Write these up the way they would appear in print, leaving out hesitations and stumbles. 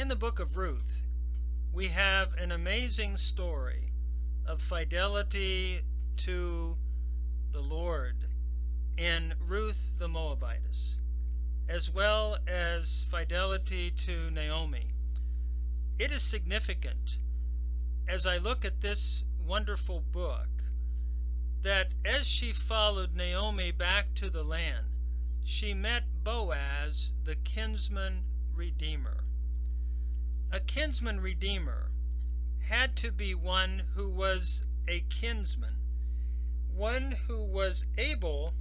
In the book of Ruth, we have an amazing story of fidelity to the Lord in Ruth the Moabitess, as well as fidelity to Naomi. It is significant, as I look at this wonderful book, that as she followed Naomi back to the land, she met Boaz, the kinsman redeemer. A kinsman redeemer had to be one who was a kinsman, one who was able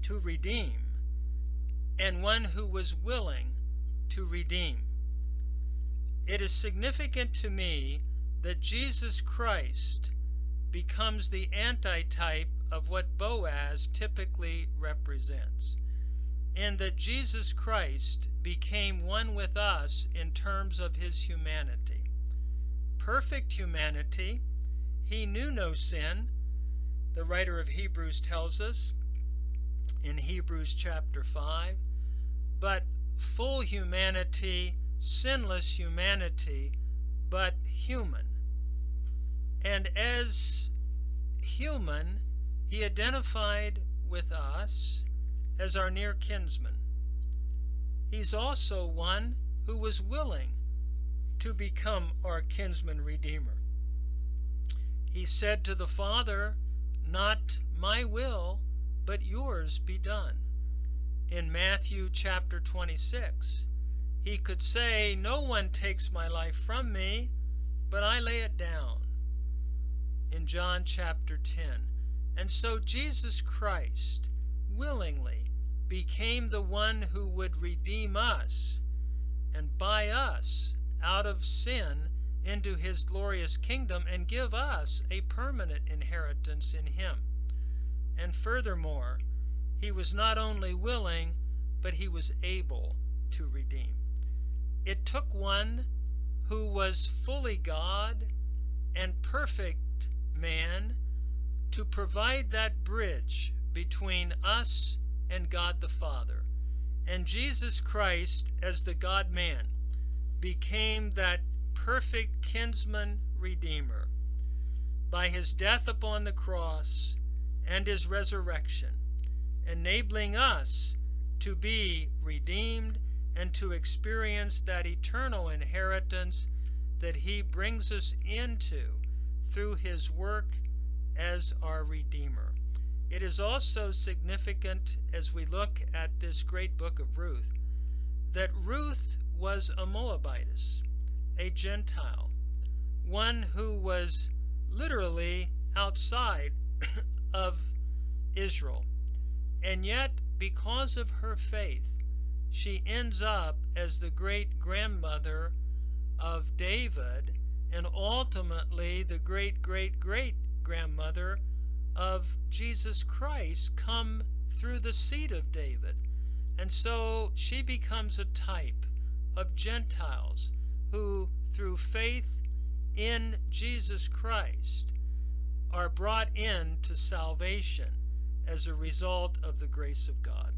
to redeem, and one who was willing to redeem. It is significant to me that Jesus Christ becomes the antitype of what Boaz typically represents, and that Jesus Christ became one with us in terms of his humanity. Perfect humanity. He knew no sin. The writer of Hebrews tells us in Hebrews chapter 5, but full humanity, sinless humanity, but human. And as human, he identified with us as our near kinsman. He's also one who was willing to become our kinsman redeemer. He said to the Father, "Not my will, but yours be done." In Matthew chapter 26, he could say, "No one takes my life from me, but I lay it down." In John chapter 10. And so Jesus Christ willingly became the one who would redeem us and buy us out of sin into his glorious kingdom and give us a permanent inheritance in him. And furthermore, he was not only willing, but he was able to redeem. It took one who was fully God and perfect man to provide that bridge between us and God the Father. And Jesus Christ, as the God-man, became that perfect kinsman redeemer by his death upon the cross and his resurrection, enabling us to be redeemed and to experience that eternal inheritance that he brings us into through his work as our Redeemer. It is also significant as we look at this great book of Ruth that Ruth was a Moabitess, a Gentile, one who was literally outside of Israel. And yet, because of her faith, she ends up as the great-grandmother of David and ultimately the great-great-great-grandmother of Jesus Christ, come through the seed of David. And so she becomes a type of Gentiles who, through faith in Jesus Christ, are brought into salvation as a result of the grace of God.